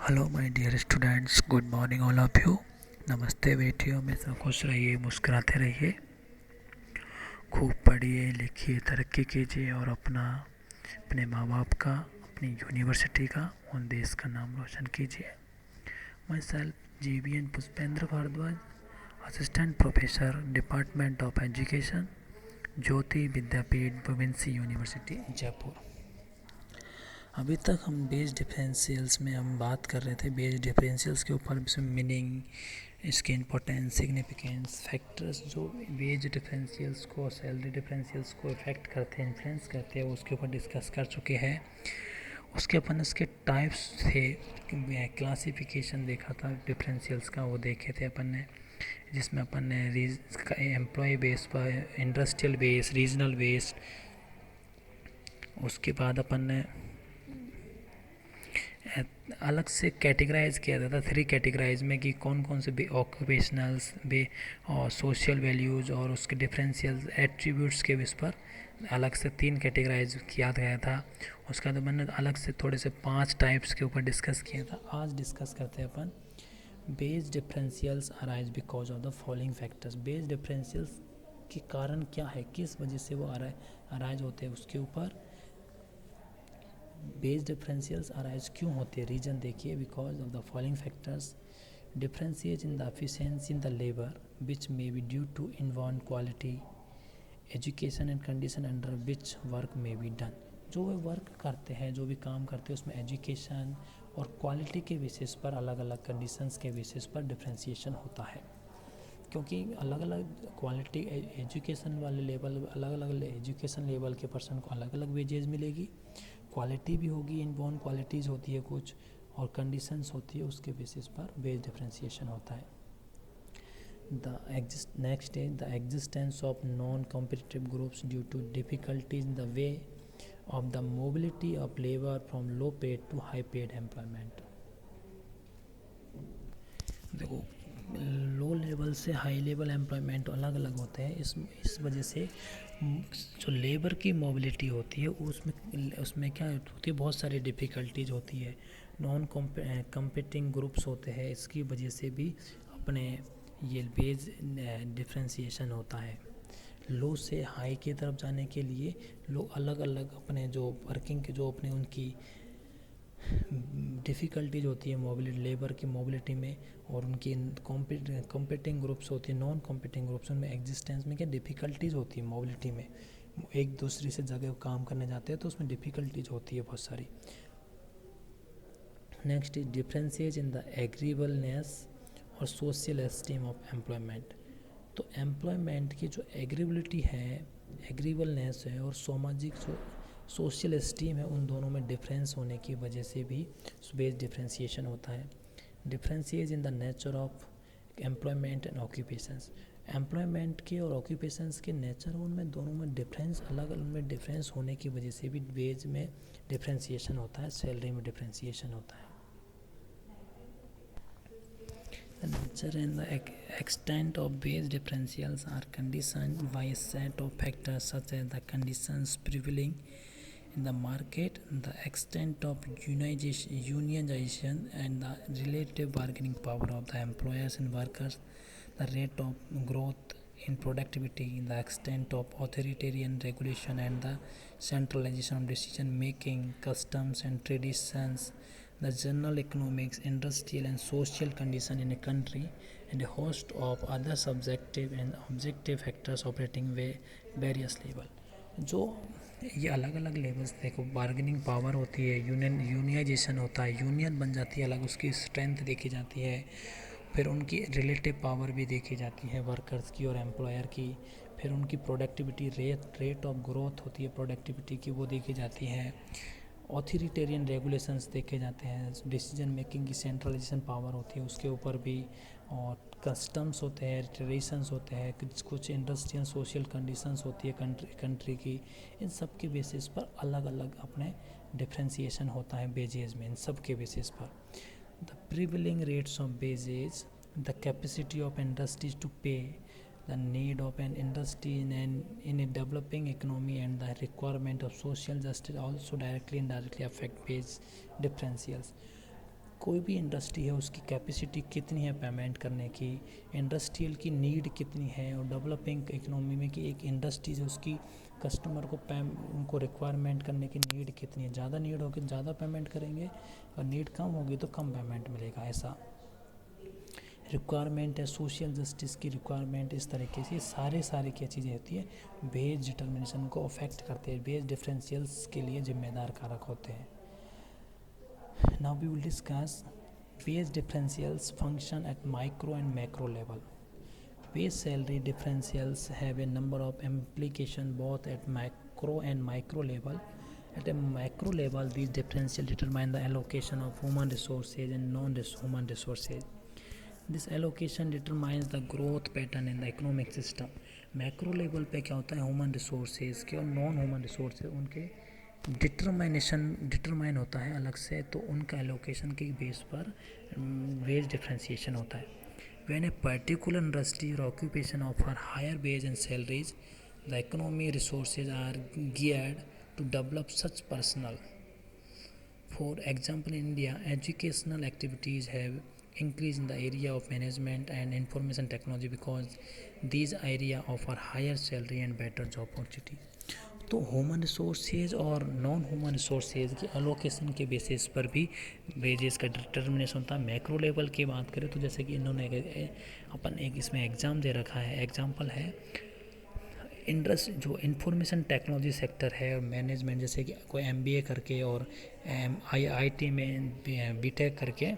Hello my dear students, good morning all of you. नमस्ते बेटियों, हमेशा खुश रहिए, मुस्कुराते रहिए, खूब पढ़िए लिखिए, तरक्की कीजिए और अपने माँ बाप का, अपनी यूनिवर्सिटी का और देश का नाम रोशन कीजिए। Myself JBN Pushpendra Bhardwaj, assistant professor, department of education, Jyoti Vidyapeeth, प्रोविंसी यूनिवर्सिटी, जयपुर। अभी तक हम बेस डिफरेंशियल्स में हम बात कर रहे थे, बेस डिफरेंशियल्स के ऊपर, इसमें मीनिंग, इसके इम्पोर्टेंस, सिग्निफिकेंस, फैक्टर्स जो बेस डिफरेंशियल्स को और सैलरी डिफरेंशियल्स को इफेक्ट करते हैं, इन्फ्लुएंस करते हैं, उसके ऊपर डिस्कस कर चुके हैं। उसके अपन इसके टाइप्स थे, क्लासिफिकेशन देखा था डिफरेंशियल्स का, वो देखे थे अपन ने, जिसमें अपन ने एम्प्लॉय बेस पर, इंडस्ट्रियल बेस, रीजनल बेस। उसके बाद अपन ने अलग से कैटेगराइज किया जाता था, 3 कैटेगराइज में, कि कौन कौन से ऑक्यूपेशनल्स बे और सोशल वैल्यूज़ और उसके डिफरेंशियल एट्रीब्यूट्स के बेस पर अलग से 3 कैटेगराइज किया गया था। उसका तो मैंने अलग से थोड़े से 5 टाइप्स के ऊपर डिस्कस किया था। आज डिस्कस करते हैं upon base differentials arise because of the following factors. Base differentials के कारण क्या है, किस वजह से वो अराइज होते हैं, उसके ऊपर बेस डिफरेंशियल्स अराइज क्यों होते हैं, रीजन देखिए। Because of the following factors: differentiate in the efficiency in the labor which may be due to inborn quality, education and condition under which work may be done। जो वे work करते हैं, जो भी काम करते हैं, उसमें एजुकेशन और क्वालिटी के बेसिस पर, अलग अलग कंडीशंस के बेसिस पर डिफ्रेंसिएशन होता है। क्योंकि अलग अलग क्वालिटी एजुकेशन वाले लेवल, अलग अलग एजुकेशन लेवल के पर्सन को अलग अलग वेजेज मिलेगी, क्वालिटी भी होगी, इनबॉर्न क्वालिटीज़ होती है कुछ, और कंडीशंस होती है, उसके बेसिस पर वेज डिफरेंशिएशन होता है। Next is the existence of non competitive groups due to difficulties in the way of the mobility of labour from low paid to high paid employment. देखो, लो लेवल से high level employment अलग अलग होते हैं। इस वजह से जो लेबर की मोबिलिटी होती है, उसमें क्या होती है, बहुत सारी डिफ़िकल्टीज होती है, नॉन कम्पीटिंग ग्रुप्स होते हैं, इसकी वजह से भी अपने ये बेज डिफ्रेंसिएशन होता है। लो से हाई की तरफ जाने के लिए लोग अलग अलग अपने जो वर्किंग के जो अपने उनकी डिफ़िकल्टीज होती है मोबिलिटी, लेबर की मोबिलिटी में, और उनकी कॉम्पिटिंग ग्रुप्स होती है, नॉन कॉम्पिटिंग ग्रुप्स, उनमें एग्जिस्टेंस में क्या डिफ़िकल्टीज होती है मोबिलिटी में, एक दूसरी से जगह काम करने जाते हैं तो उसमें डिफ़िकल्टीज होती है बहुत सारी। Next is differences in the agreeableness और सोशल एस्टीम ऑफ एम्प्लॉयमेंट। तो एम्प्लॉयमेंट की जो एग्रीबिलिटी है, एग्रीबलनेस है, और सामाजिक जो सोशल एस्टीम है, उन दोनों में डिफरेंस होने की वजह से भी बेस डिफ्रेंसिएशन होता है। Differences in the nature of employment and occupations. Employment के और ऑक्यूपेशंस के नेचर, उनमें दोनों में डिफरेंस, अलग अलग में डिफरेंस होने की वजह से भी वेज में डिफ्रेंसिएशन होता है, सैलरी में डिफ्रेंसिएशन होता है। The nature and the extent of base differentials are conditioned by a set of factors such as the conditions prevailing in the market, the extent of unionization and the relative bargaining power of the employers and workers, the rate of growth in productivity, the extent of authoritarian regulation and the centralization of decision making, customs and traditions, the general economics, industrial and social condition in a country, and a host of other subjective and objective factors operating various level। जो ये अलग अलग levels, देखो, bargaining power होती है, unionisation होता है, union बन जाती है अलग, उसकी स्ट्रेंथ देखी जाती है, फिर उनकी रिलेटिव पावर भी देखी जाती है वर्कर्स की और एम्प्लॉयर की, फिर उनकी प्रोडक्टिविटी, रेट ऑफ ग्रोथ होती है प्रोडक्टिविटी की, वो देखी जाती है, ऑथोरिटेरियन रेगुलेशंस देखे जाते हैं, डिसीजन मेकिंग की सेंट्रलाइजेशन पावर होती है उसके ऊपर भी, और कस्टम्स होते हैं, ट्रेडिशंस होते हैं, कुछ इंडस्ट्रियल सोशल कंडीशंस होती है कंट्री की, इन सब के बेसिस पर अलग अलग अपने डिफ्रेंसिएशन होता है बेजेज में, इन सब के बेसिस पर। The prevailing rates of wages, the capacity of industries to pay, the need of an industry in a developing economy, and the requirement of social justice also directly and indirectly affect wage differentials। कोई भी industry है उसकी capacity कितनी है payment करने की, industrial की need कितनी है, और डेवलपिंग इकोनॉमी में कि एक इंडस्ट्री है उसकी कस्टमर को उनको रिक्वायरमेंट करने की नीड कितनी है। ज़्यादा नीड होगी तो ज़्यादा पेमेंट करेंगे, और नीड कम होगी तो कम पेमेंट मिलेगा। ऐसा रिक्वायरमेंट है, सोशल जस्टिस की रिक्वायरमेंट, इस तरीके से सारी क्या चीज़ें होती है वेज डिटर्मिनेशन को अफेक्ट करते हैं, वेज डिफरेंशियल्स के लिए जिम्मेदार कारक होते हैं। Now we will discuss wage differentials function at micro and macro level. Wage salary differentials have a number of implications both at macro and micro level. At a macro level, these differentials determine the allocation of human resources and non-human resources. This allocation determines the growth pattern in the economic system. Macro level पे क्या होता है, human resources के और non human resources उनके determine होता है अलग से, तो उनका एलोकेशन के बेस पर वेज डिफ्रेंसिएशन होता है। व्हेन ए पर्टिकुलर इंडस्ट्री और occupation offer higher wage and salaries, the economy resources are geared to develop such personnel. For example, in India, educational activities have increased in the area of management and information technology because these areas offer higher salary and better job opportunity. तो human resources और non human resources की allocation के basis पर भी wages का determination होता है। Macro level की बात करें तो जैसे कि इन्होंने अपन एक इसमें एग्ज़ाम दे रखा है, एग्जांपल है इंडस्ट्री जो इंफॉर्मेशन टेक्नोलॉजी सेक्टर है और मैनेजमेंट, जैसे कि कोई एमबीए करके और आईटी में बीटेक करके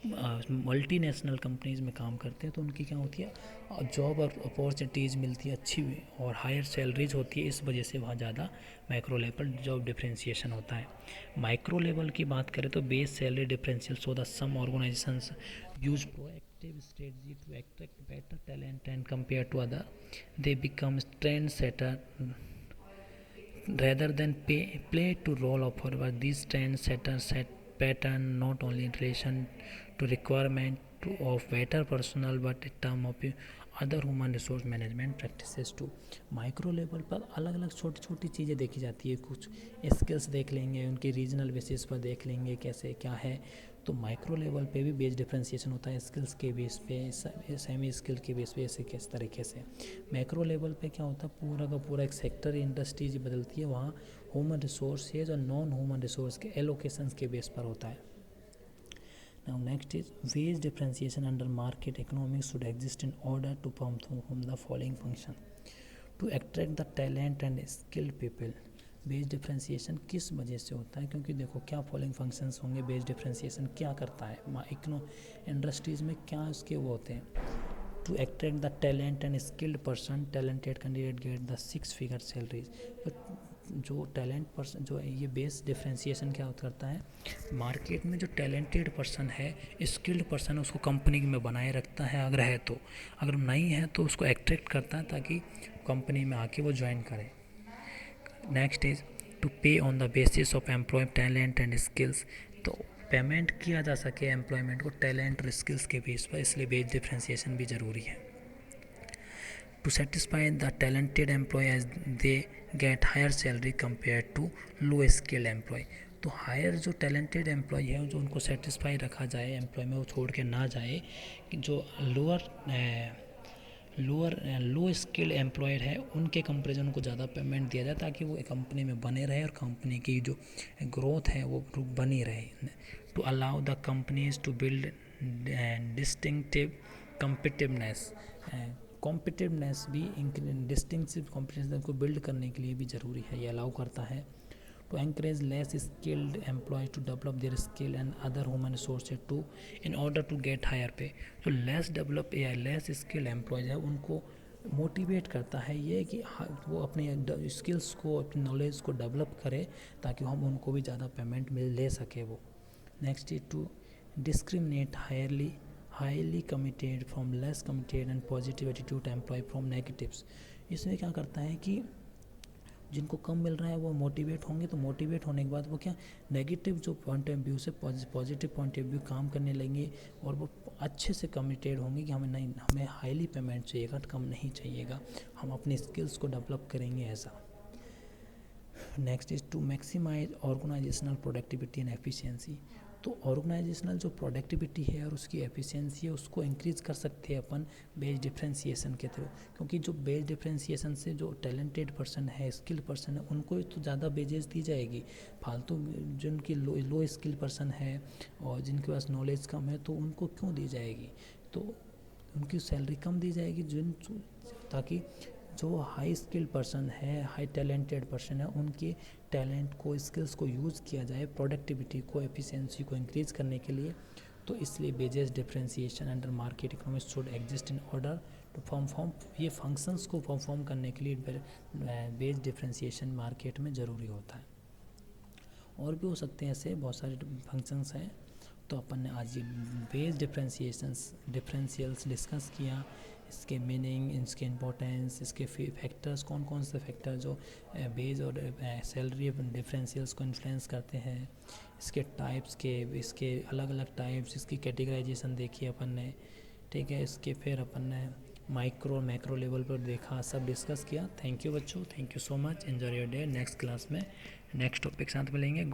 मल्टीनेशनल कंपनीज़ में काम करते हैं, तो उनकी क्या होती है जॉब और अपॉर्चुनिटीज़ मिलती है अच्छी और हायर सैलरीज होती है। इस वजह से वहाँ ज़्यादा माइक्रो लेवल जॉब डिफरेंशिएशन होता है। माइक्रो लेवल की बात करें तो base salary differential so the some organizations use proactive strategy to attract better talent and compare to other, they become trend setter rather than play to role of forward. These trend setters set pattern not only in relation to requirement of better personnel but in term of other human resource management practices too. Micro level पर अलग अलग छोटी छोटी चीज़ें देखी जाती है, कुछ स्किल्स देख लेंगे, उनकी रीजनल बेसिस पर देख लेंगे कैसे क्या है। तो माइक्रो लेवल पे भी बेस डिफ्रेंसिएशन होता है, स्किल्स के बेस पे, सेमी स्किल के बेस पे, ऐसे किस तरीके से। मैक्रो लेवल पे क्या होता है, पूरा का पूरा एक सेक्टर इंडस्ट्रीज बदलती है, वहाँ ह्यूमन रिसोर्सेज और नॉन ह्यूमन रिसोर्स के एलोकेशंस के बेस पर होता है। Now next is wage differentiation under market economics should exist in order to perform the following function: to attract the talent and skilled people. Wage differentiation किस वजह से होता है, क्योंकि देखो क्या फॉलोइंग फंक्शंस होंगे। बेज डिफ्रेंसिएशन क्या करता है, इंडस्ट्रीज़ में क्या उसके वो होते हैं, to attract the talent and skilled person, talented candidate get the 6 figure salaries. जो टैलेंट पर्सन, जो ये बेस डिफ्रेंसिएशन क्या करता है, मार्केट में जो टैलेंटेड पर्सन है, स्किल्ड पर्सन है, उसको कंपनी में बनाए रखता है अगर है तो, अगर नहीं है तो उसको अट्रैक्ट करता है ताकि कंपनी में आके वो ज्वाइन करे। Next is to pay on the basis of employ talent and skills. तो पेमेंट किया जा सके एम्प्लॉयमेंट को टैलेंट और स्किल्स के बेस पर, इसलिए बेस डिफ्रेंसिएशन भी ज़रूरी है। To satisfy the talented employ as they get higher salary compare to low skilled employ. तो हायर जो टैलेंटेड एम्प्लॉय है, जो उनको सेटिस्फाई रखा जाए एम्प्लॉय में, वो छोड़ के ना जाए कि जो लो स्किल्ड एम्प्लॉयड है उनके कंपेरिजन उनको ज़्यादा पेमेंट दिया जाए ताकि वो कंपनी में बने रहे और कंपनी की जो ग्रोथ है वो बनी रहे। To allow the companies to build distinctive competitiveness भी, डिस्टिंक्टिव कॉम्पिटिटिवनेस को बिल्ड करने के लिए भी ज़रूरी है, ये अलाउ करता है। to encourage less skilled employees to develop their skill and other human resources to in order to get higher pay. तो less develop या less skilled employees है उनको मोटिवेट करता है ये कि वो अपने स्किल्स को, अपनी नॉलेज को डेवलप करे ताकि हम उनको भी ज़्यादा पेमेंट ले सके वो। Next is to discriminate highly committed from less committed and positive attitude employ from negatives. इसमें क्या करता है कि जिनको कम मिल रहा है वो मोटिवेट होंगे, तो मोटिवेट होने के बाद वो क्या नेगेटिव जो पॉइंट ऑफ व्यू से पॉजिटिव पॉइंट ऑफ व्यू काम करने लगेंगे और वो अच्छे से कमिटेड होंगे कि हमें हाईली पेमेंट चाहिएगा, कम नहीं चाहिएगा, हम अपनी स्किल्स को डेवलप करेंगे ऐसा। Next is to maximise organisational productivity and efficiency. तो ऑर्गेनाइजेशनल जो प्रोडक्टिविटी है और उसकी एफिशिएंसी है उसको इंक्रीज कर सकते हैं अपन बेस डिफ्रेंशिएशन के थ्रू, क्योंकि जो बेस डिफ्रेंशिएशन से जो टैलेंटेड पर्सन है, स्किल पर्सन है, उनको तो ज़्यादा वेजेस दी जाएगी। फालतू जिनकी लो स्किल पर्सन है और जिनके पास नॉलेज कम है तो उनको क्यों दी जाएगी, तो उनकी सैलरी कम दी जाएगी, ताकि जो हाई स्किल पर्सन है, हाई टैलेंटेड पर्सन है, उनके टैलेंट को, स्किल्स को यूज़ किया जाए प्रोडक्टिविटी को, एफिशिएंसी को इंक्रीज करने के लिए। तो इसलिए wages differentiation under market economics should exist in order to form ये फंक्शंस को परफॉर्म करने के लिए वेज डिफरेंशिएशन मार्केट में ज़रूरी होता है। और भी हो सकते हैं ऐसे बहुत सारे फंक्शंस हैं। तो अपन ने आज ये बेस डिफरेंशियल्स डिस्कस किया, इसके मीनिंग, इसके इम्पोर्टेंस, इसके फैक्टर्स, कौन कौन से फैक्टर जो बेस और सैलरी डिफरेंशियल्स को इन्फ्लुएंस करते हैं, इसके टाइप्स के, इसके अलग अलग टाइप्स, इसकी कैटेगराइजेशन देखी अपन ने, ठीक है। इसके फिर अपन ने माइक्रो मैक्रो लेवल पर देखा, सब डिस्कस किया। थैंक यू बच्चों, thank you so much, enjoy your day. Next class में नेक्स्ट टॉपिक साथ मिलेंगे। गुड